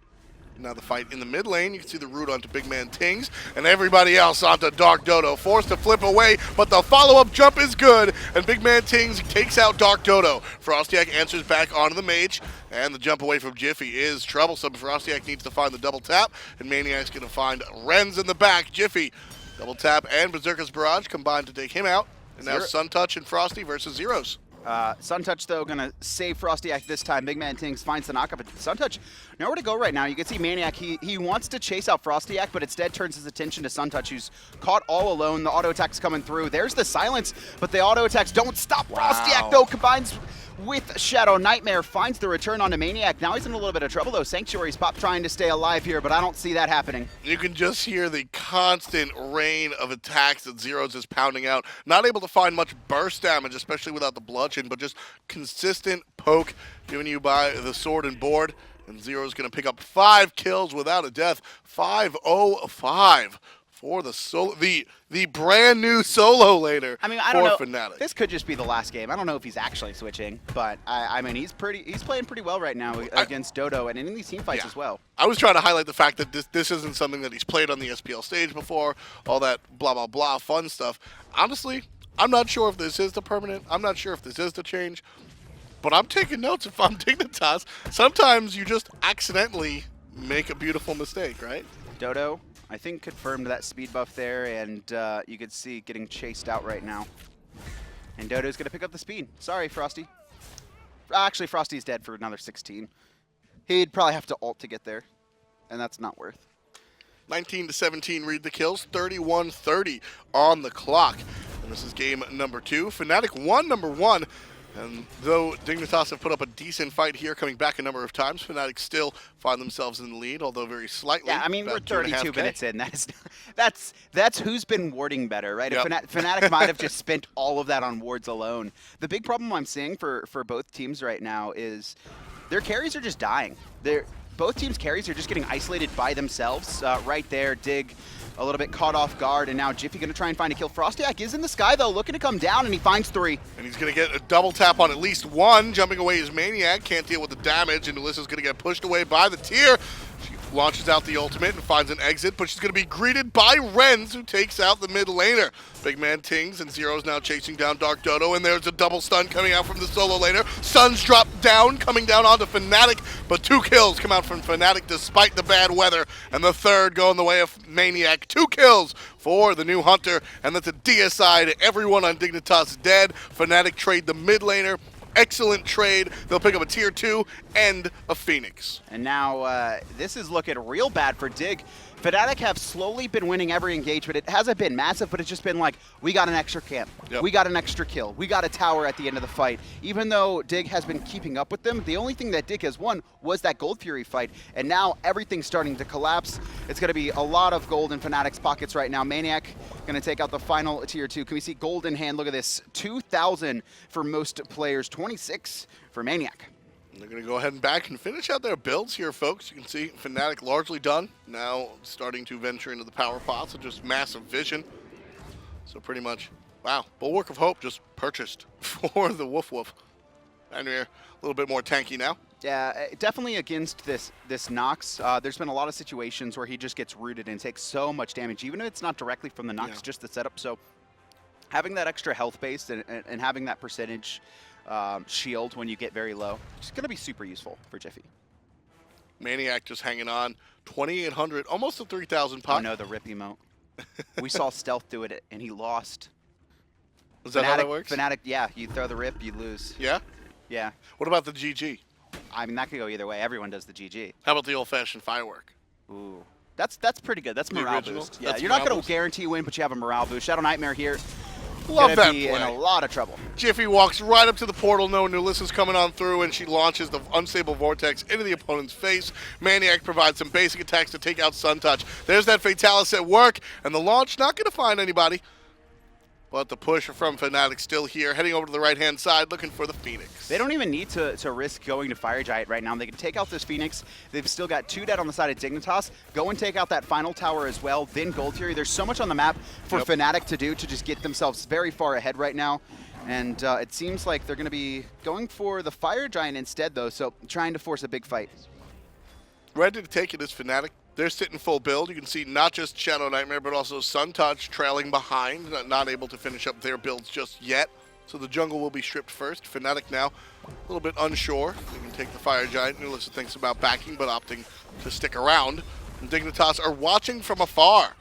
Now the fight in the mid lane, you can see the root onto BigManTingz, and everybody else onto TheDarkDodo. Forced to flip away, but the follow-up jump is good, and BigManTingz takes out TheDarkDodo. FrostiaK answers back onto the mage, and the jump away from Jifffy is troublesome. FrostiaK needs to find the double tap, and maniaKK's going to find iRens in the back. Jifffy, double tap, and Berserker's Barrage combined to take him out. And now Suntouch and Frosty versus Zyrhoes. Suntouch, though, gonna save FrostiaK this time. BigManTingz finds the knockup, but Suntouch nowhere to go right now. You can see maniaKK, he wants to chase out FrostiaK, but instead turns his attention to Suntouch, who's caught all alone. The auto attack's coming through. There's the silence, but the auto attacks don't stop. FrostiaK, though, combines with ShadowNightmare, finds the return onto maniaKK. Now he's in a little bit of trouble, though. Sanctuary's pop trying to stay alive here, but I don't see that happening. You can just hear the constant rain of attacks that Zyrhoes is pounding out. Not able to find much burst damage, especially without the bludgeon, but just consistent poke given you by the sword and board. And Zyrhoes going to pick up 5 kills without a death. 5-0-5 for the solo, the brand new solo laner. I mean, I don't know. Fnatic. This could just be the last game. I don't know if he's actually switching, but I mean, he's playing pretty well right now against Dodo and in these team fights as well. I was trying to highlight the fact that this isn't something that he's played on the SPL stage before. All that blah blah blah fun stuff. Honestly, I'm not sure if this is the permanent. I'm not sure if this is the change. But I'm taking notes if I'm Dignitas. Sometimes you just accidentally make a beautiful mistake, right? Dodo, I think, confirmed that speed buff there, and you could see getting chased out right now. And Dodo's going to pick up the speed. Sorry, Frosty. Actually, Frosty's dead for another 16. He'd probably have to ult to get there, and that's not worth. 19-17 read the kills, 31-30 on the clock. And this is game number 2. Fnatic won number 1. And though Dignitas have put up a decent fight here, coming back a number of times, Fnatic still find themselves in the lead, although very slightly. Yeah, I mean, we're 32 minutes in. That's who's been warding better, right? Yep. Fnatic might have just spent all of that on wards alone. The big problem I'm seeing for both teams right now is their carries are just dying. Both teams' carries are just getting isolated by themselves. Right there, Dig a little bit caught off guard, and now Jifffy gonna try and find a kill. FrostiaK is in the sky, though, looking to come down, and he finds 3. And he's gonna get a double tap on at least 1. Jumping away is maniaKK, can't deal with the damage, and Nulisa's gonna get pushed away by the tier. She launches out the ultimate and finds an exit, but she's gonna be greeted by iRens, who takes out the mid laner. BigManTingz and Zyrhoes now chasing down TheDarkDodo, and there's a double stun coming out from the solo laner. Stuns drop down, coming down onto Fnatic, but 2 kills come out from Fnatic despite the bad weather, and the third going the way of maniaKK. 2 kills for the new Hunter, and that's a deicide. Everyone on Dignitas is dead. Fnatic trade the mid laner. Excellent trade. They'll pick up a tier 2 and a Phoenix. And now this is looking real bad for Dig. Fnatic have slowly been winning every engagement. It hasn't been massive, but it's just been like, we got an extra camp. Yep. We got an extra kill. We got a tower at the end of the fight. Even though Dig has been keeping up with them, the only thing that Dig has won was that Gold Fury fight. And now everything's starting to collapse. It's going to be a lot of gold in Fnatic's pockets right now. maniaKK going to take out the final tier 2. Can we see gold in hand? Look at this. 2,000 for most players, 26 for maniaKK. They're going to go ahead and back and finish out their builds here, folks. You can see Fnatic largely done. Now starting to venture into the power pots and just massive vision. So pretty much, wow, Bulwark of Hope just purchased for the Woof Woof. And we're a little bit more tanky now. Yeah, definitely against this Nox. There's been a lot of situations where he just gets rooted and takes so much damage, even if it's not directly from the Nox, just the setup. So having that extra health base and having that percentage shield when you get very low, it's going to be super useful for Jifffy. maniaKK just hanging on. 2,800, almost a 3,000 pot. Oh no, the rip emote. We saw Stealth do it, and he lost. Is that how that works? Fnatic, yeah, you throw the rip, you lose. Yeah? Yeah. What about the GG? I mean, that could go either way. Everyone does the GG. How about the old-fashioned firework? Ooh. That's pretty good. That's The morale original? boost. Yeah, That's you're not morale going boost? to guarantee a win, but you have a morale boost. ShadowNightmare here. Love that Be play. in a lot of trouble. Jifffy walks right up to the portal, knowing nulisa's coming on through, and she launches the unstable vortex into the opponent's face. maniaKK provides some basic attacks to take out Suntouch. There's that Fatalis at work, and the launch not going to find anybody. But the push from Fnatic still here, heading over to the right-hand side, looking for the Phoenix. They don't even need to risk going to Fire Giant right now. They can take out this Phoenix. They've still got 2 dead on the side of Dignitas. Go and take out that final tower as well, then Gold Fury. There's so much on the map for Fnatic to do to just get themselves very far ahead right now. And it seems like they're going to be going for the Fire Giant instead, though, so trying to force a big fight. Ready to take it is Fnatic. They're sitting full build. You can see not just ShadowNightmare, but also Suntouch trailing behind, not able to finish up their builds just yet. So the jungle will be stripped first. Fnatic now a little bit unsure. They can take the Fire Giant. nulisa thinks about backing, but opting to stick around. And Dignitas are watching from afar.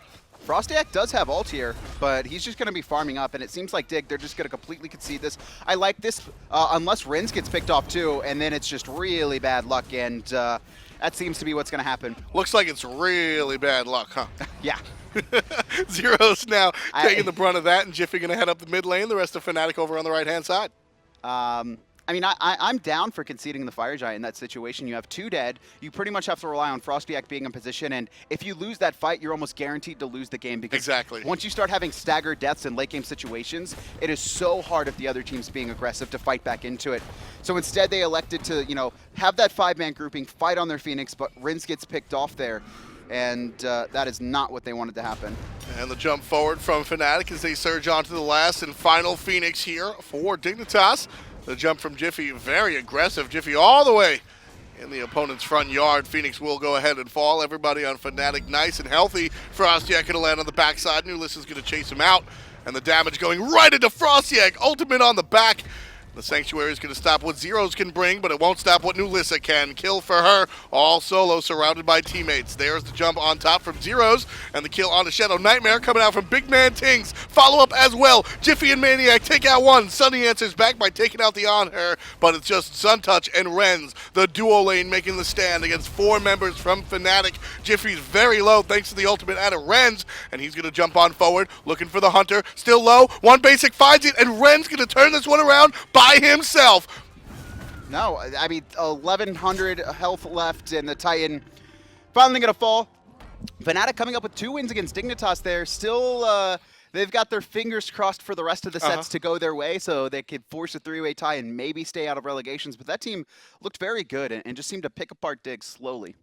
FrostiaK does have ult here, but he's just going to be farming up, and it seems like Dig, they're just going to completely concede this. I like this, unless iRens gets picked off too, and then it's just really bad luck, and that seems to be what's going to happen. Looks like it's really bad luck, huh? Yeah. Zyrhoes now taking the brunt of that, and Jifffy going to head up the mid lane. The rest of Fnatic over on the right-hand side. I mean, I'm down for conceding the Fire Giant in that situation. You have 2 dead. You pretty much have to rely on FrostiaK being in position, and if you lose that fight, you're almost guaranteed to lose the game because once you start having staggered deaths in late game situations, it is so hard if the other team's being aggressive to fight back into it. So instead, they elected to, have that 5-man grouping, fight on their Phoenix, but iRens gets picked off there, and that is not what they wanted to happen. And the jump forward from Fnatic as they surge onto the last and final Phoenix here for Dignitas. The jump from Jifffy, very aggressive. Jifffy all the way in the opponent's front yard. Phoenix will go ahead and fall. Everybody on Fnatic nice and healthy. FrostiaK going to land on the backside. nulisa's going to chase him out. And the damage going right into FrostiaK. Ultimate on the back. The Sanctuary is going to stop what Zyrhoes can bring, but it won't stop what nulisa can. Kill for her, all solo, surrounded by teammates. There's the jump on top from Zyrhoes, and the kill onto ShadowNightmare coming out from BigManTingz. Follow up as well. Jifffy and maniaKK take out one. Sunny answers back by taking out the Anhur, but it's just Suntouch and iRens, the duo lane, making the stand against 4 members from Fnatic. Jiffy's very low thanks to the ultimate at iRens, and he's going to jump on forward, looking for the Hunter. Still low. One basic finds it, and iRens going to turn this one around by himself. No, I mean, 1,100 health left, and the Titan finally going to fall. Fnatic coming up with 2 wins against Dignitas there. Still, they've got their fingers crossed for the rest of the sets to go their way, so they could force a 3-way tie and maybe stay out of relegations. But that team looked very good and just seemed to pick apart Dig slowly.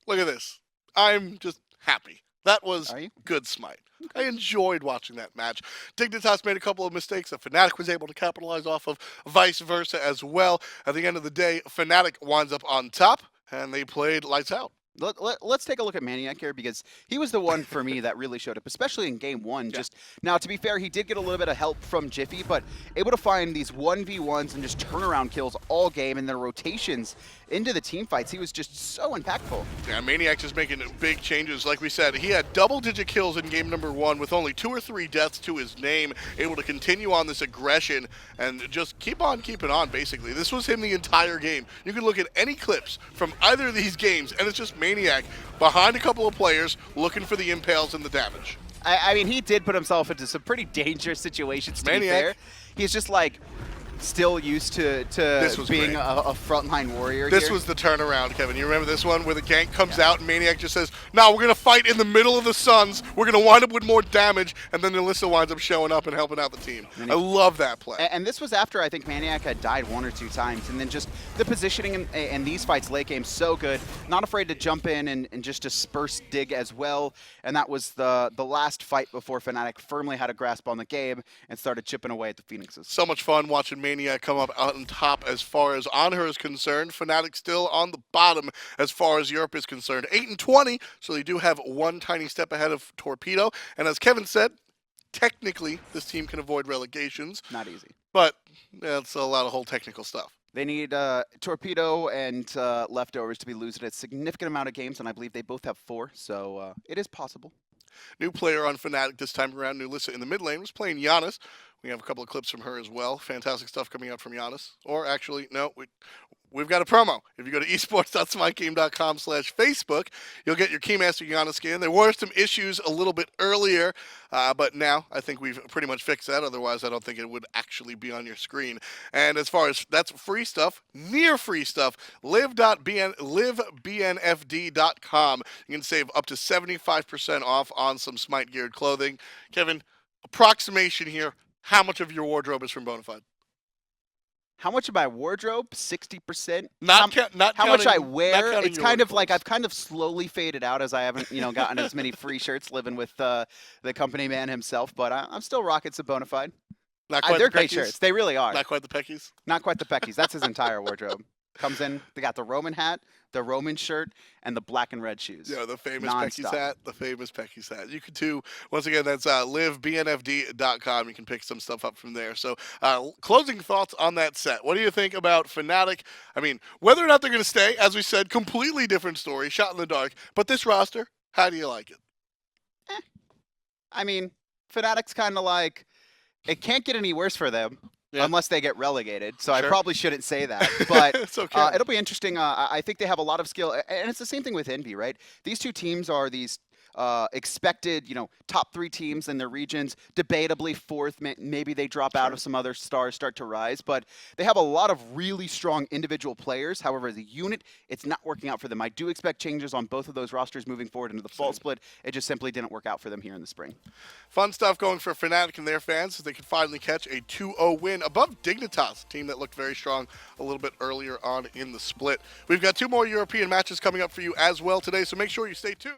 Look at this. I'm just happy. That was Are you? good smite. I enjoyed watching that match. Dignitas made a couple of mistakes that Fnatic was able to capitalize off of, vice versa as well. At the end of the day, Fnatic winds up on top, and they played lights out. Let's take a look at maniaKK here because he was the one for me that really showed up, especially in game 1. Just now, to be fair, he did get a little bit of help from Jifffy, but able to find these 1v1s and just turnaround kills all game and their rotations into the team fights. He was just so impactful. Yeah, maniaKK just making big changes. Like we said, he had double-digit kills in game number 1 with only 2 or 3 deaths to his name, able to continue on this aggression and just keep on keeping on, basically. This was him the entire game. You can look at any clips from either of these games, and it's just maniaK behind a couple of players looking for the impales and the damage. I mean, he did put himself into some pretty dangerous situations, to be maniaK. fair. He's just like still used to being a frontline warrior This here. was the turnaround, Kevin. You remember this one where the gank comes out and maniaK just says, "No, we're going to fight in the middle of the Suns. We're going to wind up with more damage," and then nulisa winds up showing up and helping out the team. I love that play. And this was after I think maniaK had died 1 or 2 times, and then just the positioning in these fights late game so good. Not afraid to jump in and just disperse Dig as well. And that was the last fight before Fnatic firmly had a grasp on the game and started chipping away at the Phoenixes. So much fun watching maniaK come up on top as far as Anhur is concerned. Fnatic still on the bottom as far as Europe is concerned. 8-20, so they do have one tiny step ahead of Torpedo. And as Kevin said, technically this team can avoid relegations. Not easy. But that's a lot of whole technical stuff. They need Torpedo and Leftovers to be losing a significant amount of games, and I believe they both have 4, so it is possible. New player on Fnatic this time around, nulisa in the mid lane, was playing Janus. We have a couple of clips from her as well. Fantastic stuff coming out from Janus. Or actually, no, we've got a promo. If you go to esports.smygame.com/Facebook, you'll get your Keymaster Janus skin. There were some issues a little bit earlier, but now I think we've pretty much fixed that. Otherwise, I don't think it would actually be on your screen. And as far as that's free stuff, near free stuff, livebnfd.com. You can save up to 75% off on some Smite geared clothing. Kevin, approximation here. How much of your wardrobe is from Bonafide? How much of my wardrobe? 60%. Not how much I counting- not wear? counting It's your kind of work like clothes. I've kind of slowly faded out as I haven't, gotten as many free shirts living with the company man himself. But I'm still rocking some Bonafide. Not quite They're the great Peckies. shirts. They really are. Not quite the Peckies. Not quite the Peckies. That's his entire wardrobe. Comes in. They got the Roman hat, the Roman shirt, and the black and red shoes. Yeah, the famous Non-stop. Peckies hat. The famous Peckies hat. You can too. Once again, that's livebnfd.com. You can pick some stuff up from there. So, closing thoughts on that set. What do you think about Fnatic? I mean, whether or not they're going to stay, as we said, completely different story, shot in the dark. But this roster, how do you like it? I mean, Fnatic's kind of like, it can't get any worse for them. Yeah. Unless they get relegated, so Sure. I probably shouldn't say that. But It's okay. it'll be interesting. I think they have a lot of skill, and it's the same thing with Envy, right? These two teams are these expected, top 3 teams in their regions. Debatably 4th, maybe they drop out Sure. if some other stars start to rise. But they have a lot of really strong individual players. However, as a unit, it's not working out for them. I do expect changes on both of those rosters moving forward into the fall split. It just simply didn't work out for them here in the spring. Fun stuff going for Fnatic and their fans as they can finally catch a 2-0 win above Dignitas, a team that looked very strong a little bit earlier on in the split. We've got 2 more European matches coming up for you as well today, so make sure you stay tuned.